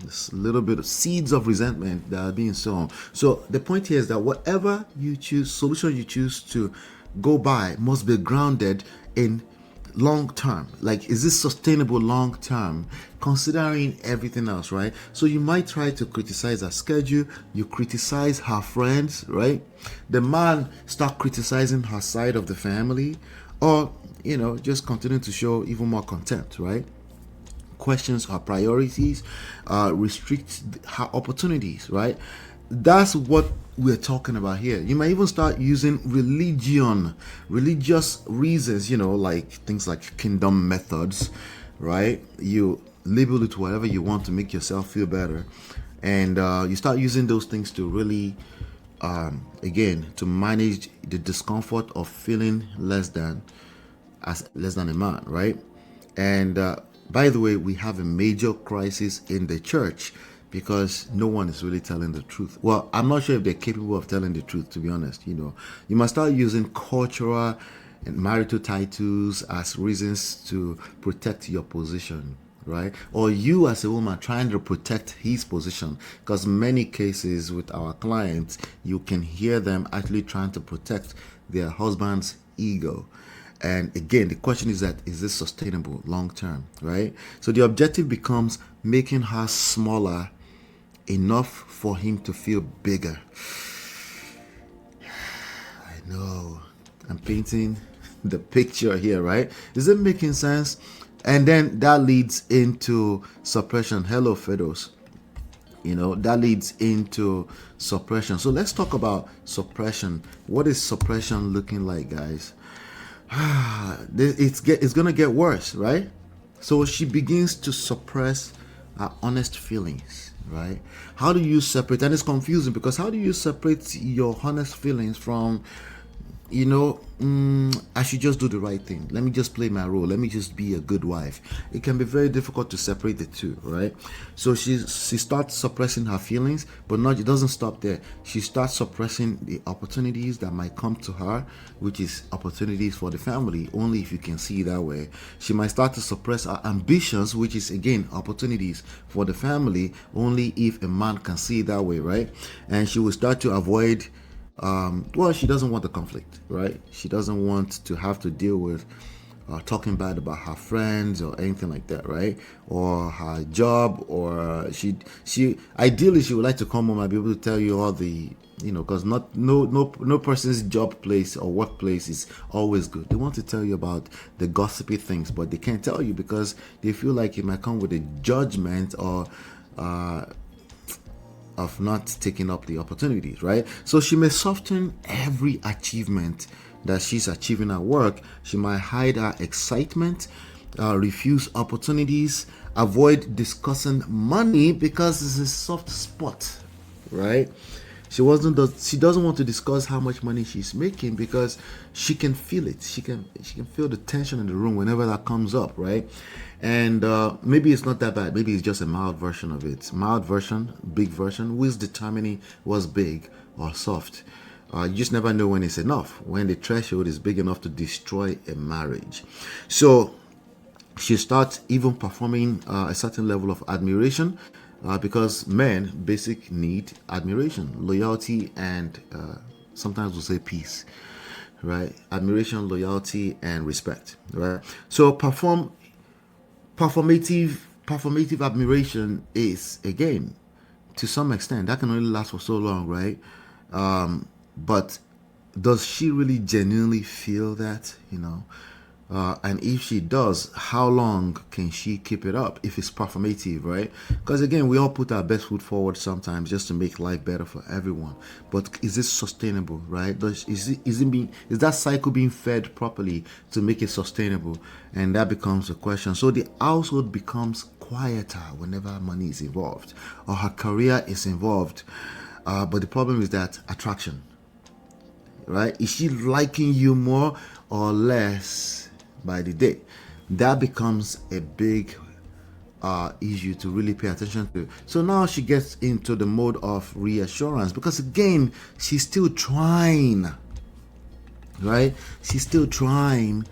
There's a little bit of seeds of resentment that are being sown. So the point here is that whatever you choose, solution you choose to go by must be grounded in long term. Like, is this sustainable long term, considering everything else, right? So you might try to criticize her schedule, you criticize her friends, right? The man start criticizing her side of the family, or just continue to show even more contempt, right? Questions her priorities, restrict her opportunities, right? That's what we're talking about here. You might even start using religious reasons, like things like kingdom methods, right? You label it whatever you want to make yourself feel better. And you start using those things to really, again, to manage the discomfort of feeling less than a man, right? And by the way, we have a major crisis in the church because no one is really telling the truth. Well, I'm not sure if they're capable of telling the truth, to be honest. You must start using cultural and marital titles as reasons to protect your position, right? Or you as a woman trying to protect his position, because many cases with our clients, you can hear them actually trying to protect their husband's ego. And again, the question is this sustainable long term, right? So the objective becomes making her smaller enough for him to feel bigger. I know I'm painting the picture here, right? Is it making sense? And then that leads into suppression. Hello, Fedos. That leads into suppression. So let's talk about suppression. What is suppression looking like, guys? It's gonna get worse, right? So she begins to suppress her honest feelings, right? How do you separate? And it's confusing because how do you separate your honest feelings from, I should just do the right thing. Let me just play my role. Let me just be a good wife. It can be very difficult to separate the two, right? So she starts suppressing her feelings, but it doesn't stop there. She starts suppressing the opportunities that might come to her, which is opportunities for the family, only if you can see it that way. She might start to suppress her ambitions, which is again opportunities for the family, only if a man can see it that way, right? And she will start to avoid she doesn't want the conflict, right? She doesn't want to have to deal with talking bad about her friends or anything like that, right? Or her job, or she ideally she would like to come home and be able to tell you all the, because no person's job place or workplace is always good. They want to tell you about the gossipy things, but they can't tell you because they feel like it might come with a judgment or of not taking up the opportunities, right? So she may soften every achievement that she's achieving at work. She might hide her excitement, refuse opportunities, avoid discussing money because it's a soft spot, right? She doesn't want to discuss how much money she's making because she can feel it. She can feel the tension in the room whenever that comes up, right? And maybe it's not that bad. Maybe it's just a mild version of it. Mild version, big version. Who is determining what's big or soft? You just never know when it's enough. When the threshold is big enough to destroy a marriage. So she starts even performing a certain level of admiration. Because men basic need admiration, loyalty, and sometimes we'll say peace, right? Admiration, loyalty, and respect, right? So performative admiration is, again, to some extent, that can only last for so long, right? But does she really genuinely feel that, and if she does, how long can she keep it up if it's performative, right? Because again, we all put our best foot forward sometimes just to make life better for everyone. But is this sustainable, right? Is that cycle being fed properly to make it sustainable? And that becomes a question. So the household becomes quieter whenever money is involved or her career is involved. But the problem is that attraction, right? Is she liking you more or less by the day? That becomes a big issue to really pay attention to. So now she gets into the mode of reassurance because again, she's still trying, right? She's still trying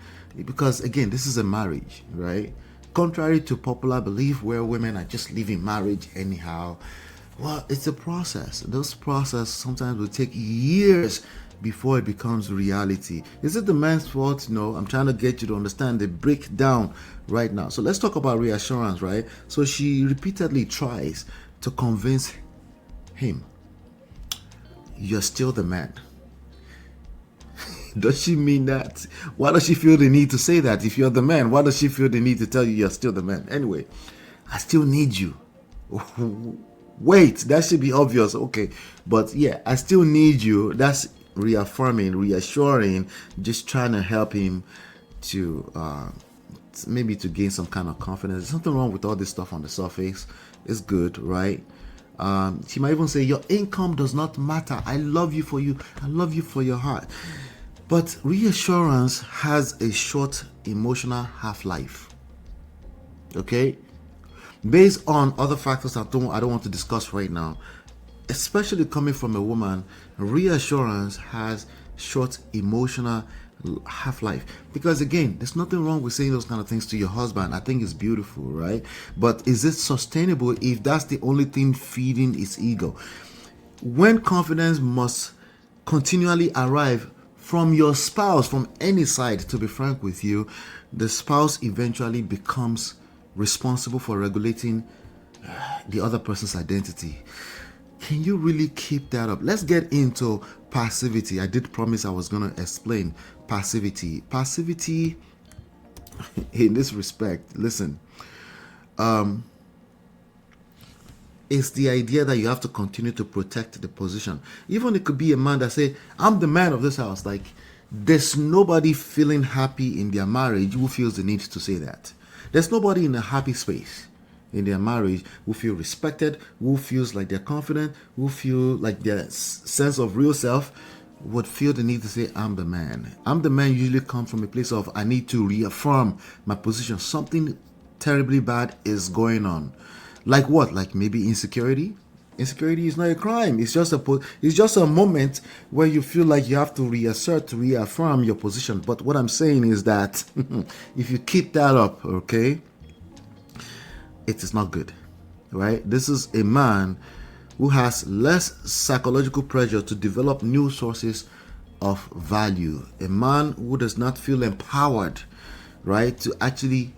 because again, this is a marriage, right? contrary to popular belief where women are just leaving marriage anyhow, well, it's a process. Those process sometimes will take years before it becomes reality. Is it the man's fault? No, I'm trying to get you to understand the breakdown right now. So let's talk about reassurance, right? So she repeatedly tries to convince him, you're still the man. Does she mean that? Why does she feel the need to say that? If you're the man, why does she feel the need to tell you you're still the man? Anyway, I still need you. Wait, that should be obvious. Okay. But yeah, I still need you. That's reaffirming, reassuring, just trying to help him to maybe to gain some kind of confidence. There's nothing wrong with all this stuff on the surface. It's good, right? She might even say, your income does not matter. I love you for you. I love you for your heart. But reassurance has a short emotional half-life. Okay? Based on other factors I don't want to discuss right now, especially coming from a woman, reassurance has short emotional half-life. Because again, there's nothing wrong with saying those kind of things to your husband. I think it's beautiful, right? But is it sustainable if that's the only thing feeding his ego? When confidence must continually arrive from your spouse, from any side, to be frank with you, the spouse eventually becomes responsible for regulating the other person's identity. Can you really keep that up? Let's get into passivity. I did promise I was going to explain passivity. Passivity, in this respect, listen, it's the idea that you have to continue to protect the position. Even it could be a man that say, I'm the man of this house. Like, there's nobody feeling happy in their marriage who feels the need to say that. There's nobody in a happy space in their marriage who feel respected, who feels like they're confident, who feel like their sense of real self would feel the need to say, I'm the man. I'm the man usually comes from a place of, I need to reaffirm my position. Something terribly bad is going on. Like what? Like maybe insecurity? Insecurity is not a crime. It's just a moment where you feel like you have to reaffirm your position. But what I'm saying is that if you keep that up, okay, it is not good, right? This is a man who has less psychological pressure to develop new sources of value. A man who does not feel empowered, right, to actually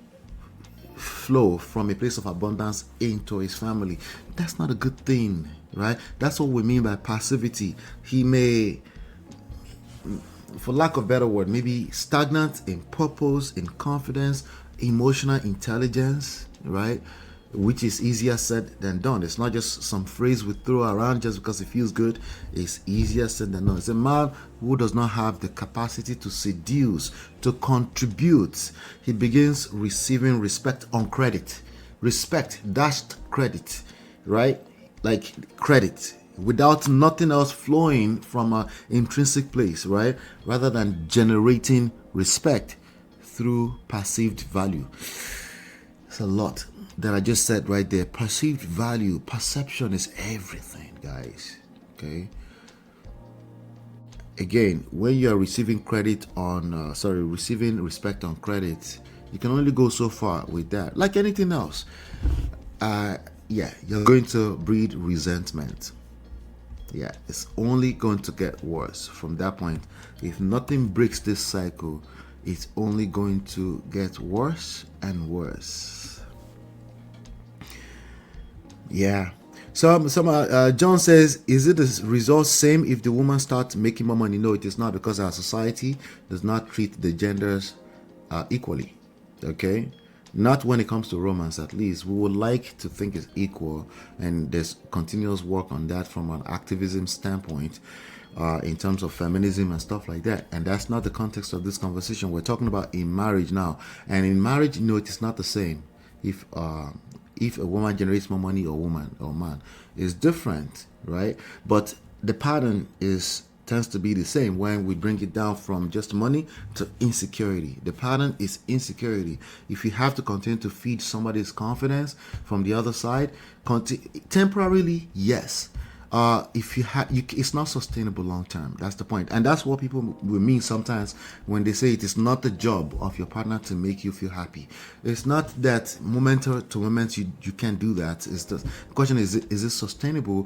flow from a place of abundance into his family. That's not a good thing, right? That's what we mean by passivity. He may, for lack of better word, maybe stagnant in purpose, in confidence, emotional intelligence, right? Which is easier said than done. It's not just some phrase we throw around just because it feels good. It's easier said than done. It's a man who does not have the capacity to seduce, to contribute. He begins receiving respect on credit. Respect dashed credit, right? Like credit, without nothing else flowing from an intrinsic place, right? Rather than generating respect through perceived value. It's a lot that I just said right there. Perceived value, perception is everything, guys. Okay. Again, when you are receiving credit on, receiving respect on credit, you can only go so far with that. Like anything else, you're going to breed resentment. Yeah, it's only going to get worse from that point. If nothing breaks this cycle, it's only going to get worse and worse. Yeah. John says, is it the result same if the woman starts making more money? No, it is not, because our society does not treat the genders equally. Okay? Not when it comes to romance, at least. We would like to think it's equal, and there's continuous work on that from an activism standpoint, in terms of feminism and stuff like that. And that's not the context of this conversation. We're talking about in marriage now. And in marriage, it is not the same. If a woman generates more money, or woman or man, is different, right? But the pattern tends to be the same when we bring it down from just money to insecurity. The pattern is insecurity. If you have to continue to feed somebody's confidence from the other side, temporarily, yes. if you have, it's not sustainable long term. That's the point, and that's what people will mean sometimes when they say it is not the job of your partner to make you feel happy. It's not that moment to moment you can't do that. It's the question is it sustainable